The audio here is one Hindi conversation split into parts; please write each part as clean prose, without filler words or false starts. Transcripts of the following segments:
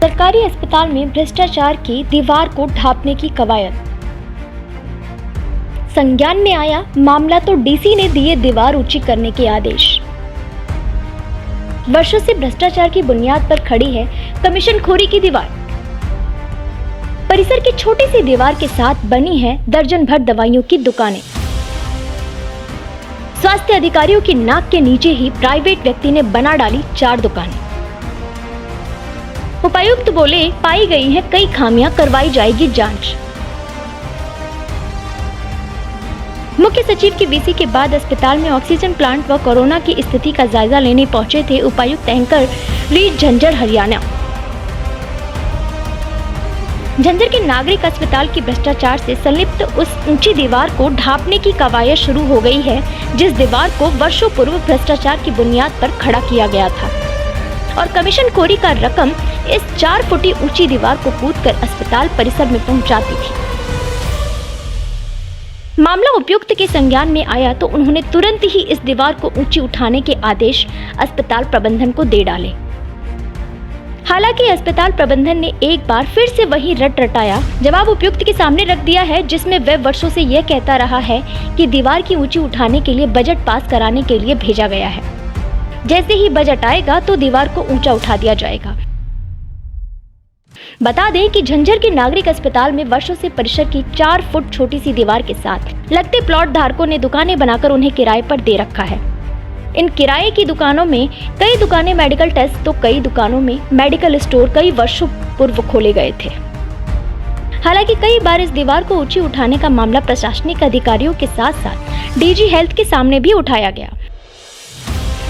सरकारी अस्पताल में भ्रष्टाचार की दीवार को ढांपने की कवायद। संज्ञान में आया मामला तो डीसी ने दिए दीवार ऊंची करने के आदेश। वर्षों से भ्रष्टाचार की बुनियाद पर खड़ी है कमीशनखोरी की दीवार। परिसर की छोटी सी दीवार के साथ बनी है दर्जन भर दवाइयों की दुकानें। स्वास्थ्य अधिकारियों की नाक के नीचे ही प्राइवेट व्यक्ति ने बना डाली 4 दुकानें। उपायुक्त बोले पाई गई हैं कई खामियां, करवाई जाएगी जांच। मुख्य सचिव की वीसी के बाद अस्पताल में ऑक्सीजन प्लांट व कोरोना की स्थिति का जायजा लेने पहुंचे थे उपायुक्त एंकर रीड झज्जर हरियाणा। झज्जर के नागरिक अस्पताल की भ्रष्टाचार से संलिप्त उस ऊंची दीवार को ढांपने की कवायद शुरू हो गई है, जिस दीवार को वर्षों पूर्व भ्रष्टाचार की बुनियाद पर खड़ा किया गया था और कमीशनखोरी का रकम इस 4 फुटी ऊंची दीवार को कूदकर अस्पताल परिसर में पहुंचाती थी। मामला उपायुक्त के संज्ञान में आया तो उन्होंने तुरंत ही इस दीवार को ऊंची उठाने के आदेश अस्पताल प्रबंधन को दे डाले। हालांकि अस्पताल प्रबंधन ने एक बार फिर से वही रट रटाया जवाब उपायुक्त के सामने रख दिया है, जिसमें वह वर्षों से यह कहता रहा है कि दीवार की ऊंची उठाने के लिए बजट पास कराने के लिए भेजा गया है। जैसे ही बजट आएगा तो दीवार को ऊंचा उठा दिया जाएगा। बता दें कि झज्जर के नागरिक अस्पताल में वर्षों से परिसर की 4 फुट छोटी सी दीवार के साथ लगते प्लॉट धारकों ने दुकानें बनाकर उन्हें किराए पर दे रखा है। इन किराए की दुकानों में कई दुकानें मेडिकल टेस्ट तो कई दुकानों में मेडिकल स्टोर कई वर्षों पूर्व खोले गए थे। हालांकि कई बार इस दीवार को ऊंची उठाने का मामला प्रशासनिक अधिकारियों के साथ साथ डीजी हेल्थ के सामने भी उठाया गया,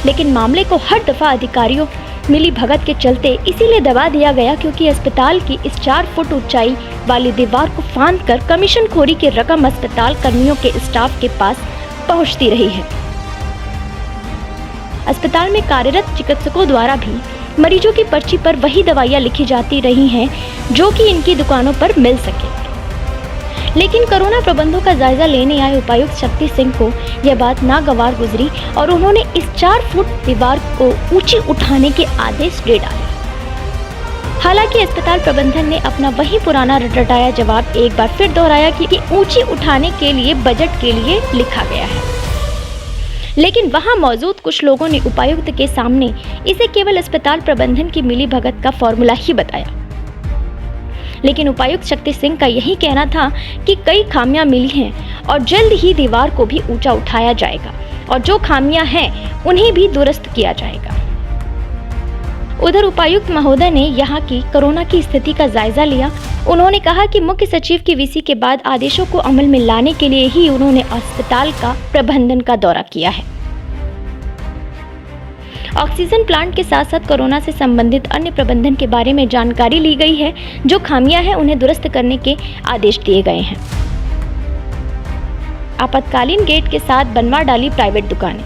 लेकिन मामले को हर दफा अधिकारियों मिली भगत के चलते इसीलिए दबा दिया गया क्योंकि अस्पताल की इस 4 फुट ऊंचाई वाली दीवार को फांदकर कमीशनखोरी की रकम अस्पताल कर्मियों के स्टाफ के पास पहुंचती रही है। अस्पताल में कार्यरत चिकित्सकों द्वारा भी मरीजों की पर्ची पर वही दवाइयां लिखी जाती रही हैं जो कि इनकी दुकानों पर मिल सके। लेकिन कोरोना प्रबंधों का जायजा लेने आए उपायुक्त शक्ति सिंह को यह बात नागवार गुजरी और उन्होंने इस 4 फुट दीवार को ऊंची उठाने के आदेश दे डाले। हालांकि अस्पताल प्रबंधन ने अपना वही पुराना रटाया जवाब एक बार फिर दोहराया कि ऊंची उठाने के लिए बजट के लिए लिखा गया है। लेकिन वहां मौजूद कुछ लोगों ने उपायुक्त के सामने इसे केवल अस्पताल प्रबंधन की मिलीभगत का फॉर्मूला ही बताया। लेकिन उपायुक्त शक्ति सिंह का यही कहना था कि कई खामियां मिली हैं और जल्द ही दीवार को भी ऊंचा उठाया जाएगा और जो खामियां हैं उन्हें भी दुरुस्त किया जाएगा। उधर उपायुक्त महोदय ने यहां की कोरोना की स्थिति का जायजा लिया। उन्होंने कहा कि मुख्य सचिव की वीसी के बाद आदेशों को अमल में लाने के लिए ही उन्होंने अस्पताल का प्रबंधन का दौरा किया है। ऑक्सीजन प्लांट के साथ साथ कोरोना से संबंधित अन्य प्रबंधन के बारे में जानकारी ली गई है। जो खामियां हैं उन्हें दुरुस्त करने के आदेश दिए गए हैं। आपातकालीन गेट के साथ बनवा डाली प्राइवेट दुकानें।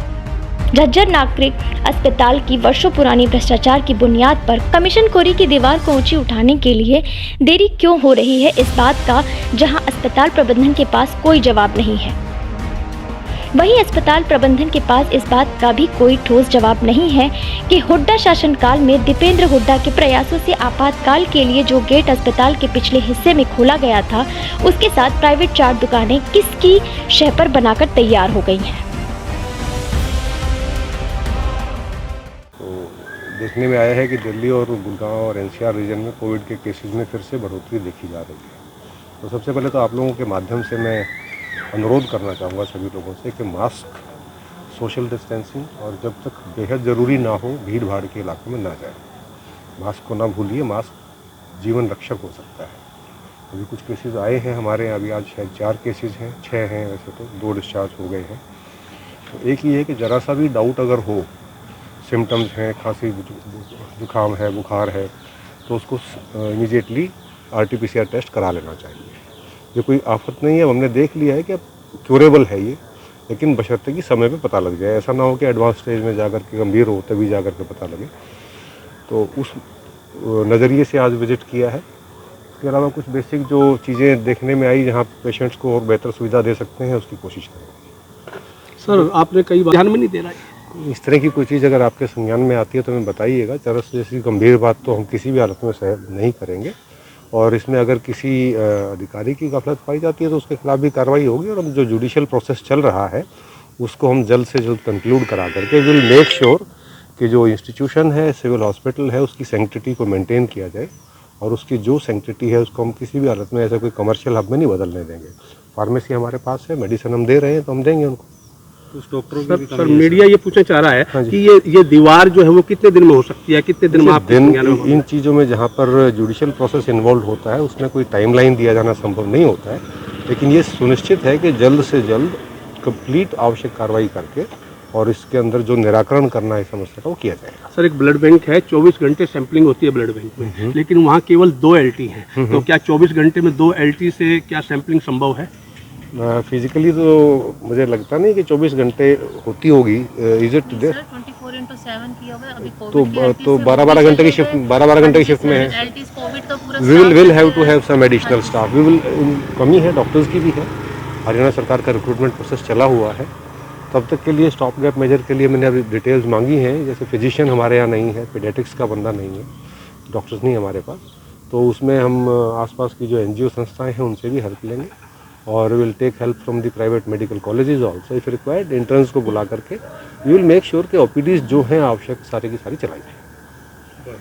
झज्जर नागरिक अस्पताल की वर्षों पुरानी भ्रष्टाचार की बुनियाद पर कमीशनखोरी की दीवार को ऊंची उठाने के लिए देरी क्यों हो रही है, इस बात का जहां अस्पताल प्रबंधन के पास कोई जवाब नहीं है, वहीं अस्पताल प्रबंधन के पास इस बात का भी कोई ठोस जवाब नहीं है कि हुड्डा शासनकाल में दीपेंद्र हुड्डा के प्रयासों से आपातकाल के लिए जो गेट अस्पताल के पिछले हिस्से में खोला गया था उसके साथ प्राइवेट 4 दुकानें किसकी शह पर बनाकर तैयार हो गई हैं। देखने में आया है कि दिल्ली और गुड़गांव और एनसीआर रीजन में कोविड के केसेस में फिर से बढ़ोतरी देखी जा रही है। तो सबसे पहले तो आप लोगों के माध्यम से मैं अनुरोध करना चाहूँगा सभी लोगों से कि मास्क, सोशल डिस्टेंसिंग और जब तक बेहद ज़रूरी ना हो भीड़ भाड़ के इलाकों में ना जाए। मास्क को ना भूलिए, मास्क जीवन रक्षक हो सकता है। अभी कुछ केसेस आए हैं हमारे यहाँ, अभी आज शायद 4 केसेस हैं, 6 हैं वैसे तो, 2 डिस्चार्ज हो गए हैं। तो एक ये है कि ज़रा सा भी डाउट अगर हो, सिम्टम्स हैं, खांसी जुकाम है, बुखार है, तो उसको इमीडिएटली RT-PCR टेस्ट करा लेना चाहिए। ये कोई आफत नहीं है, हमने देख लिया है कि अब क्यूरेबल है ये, लेकिन बशर्ते कि समय पे पता लग जाए। ऐसा ना हो कि एडवांस स्टेज में जाकर के गंभीर हो तभी जाकर के पता लगे। तो उस नज़रिए से आज विजिट किया है। इसके अलावा कुछ बेसिक जो चीज़ें देखने में आई जहाँ पेशेंट्स को और बेहतर सुविधा दे सकते हैं उसकी कोशिश करेंगे। सर आपने कई बार ध्यान में नहीं दे रहा है। इस तरह की कोई चीज़ अगर आपके संज्ञान में आती है तो हमें बताइएगा। चरस जैसी गंभीर बात तो हम किसी भी हालत में सहन नहीं करेंगे, और इसमें अगर किसी अधिकारी की गफलत पाई जाती है तो उसके खिलाफ भी कार्रवाई होगी। और अब जो जुडिशियल प्रोसेस चल रहा है उसको हम जल्द से जल्द कंक्लूड करा करके विल मेक श्योर कि जो इंस्टीट्यूशन है, सिविल हॉस्पिटल है, उसकी सैंक्टिटी को मेंटेन किया जाए, और उसकी जो सैंक्टिटी है उसको हम किसी भी हालत में ऐसा कोई कमर्शियल हब में नहीं बदलने देंगे। फार्मेसी हमारे पास है, मेडिसिन हम दे रहे हैं तो हम देंगे उनको। सर मीडिया ये पूछना चाह रहा है हाँ जी। कि ये दीवार जो है वो कितने दिन में हो सकती है, कितने दिन में आप इन चीज़ों में जहाँ पर जुडिशियल प्रोसेस इन्वॉल्व होता है उसमें कोई टाइमलाइन दिया जाना संभव नहीं होता है, लेकिन ये सुनिश्चित है कि जल्द से जल्द कंप्लीट आवश्यक कार्रवाई करके और इसके अंदर जो निराकरण करना है समस्या का वो किया जाएगा। सर एक ब्लड बैंक है, 24 घंटे सैंपलिंग होती है ब्लड बैंक में, लेकिन वहाँ केवल 2 LT हैं। तो क्या 24 घंटे में 2 LT से क्या सैंपलिंग संभव है? फिजिकली तो मुझे लगता नहीं कि 24 घंटे होती होगी। Is it there? 24/7 की होगा अभी तो 12-12 घंटे की शिफ्ट, 12-12 घंटे की शिफ्ट में है। एलटीज कोविड तो पूरा we will have to have some additional staff. We will, कमी है, डॉक्टर्स की भी है। हरियाणा सरकार का रिक्रूटमेंट प्रोसेस चला हुआ है। तब तक के लिए स्टॉप गैप मेजर के लिए मैंने अभी डिटेल्स मांगी हैं। जैसे फिजिशियन हमारे यहाँ नहीं है, पीडियाट्रिक्स का बंदा नहीं है, डॉक्टर्स नहीं हमारे पास, तो उसमें हम आसपास की जो NGO संस्थाएं हैं उनसे भी हेल्प लेंगे, और will take help from the private medical colleges also if required. Interns को बुला करके वी विल मेक श्योर कि OPDs जो हैं आवश्यक सारी की सारी चलाई जाए।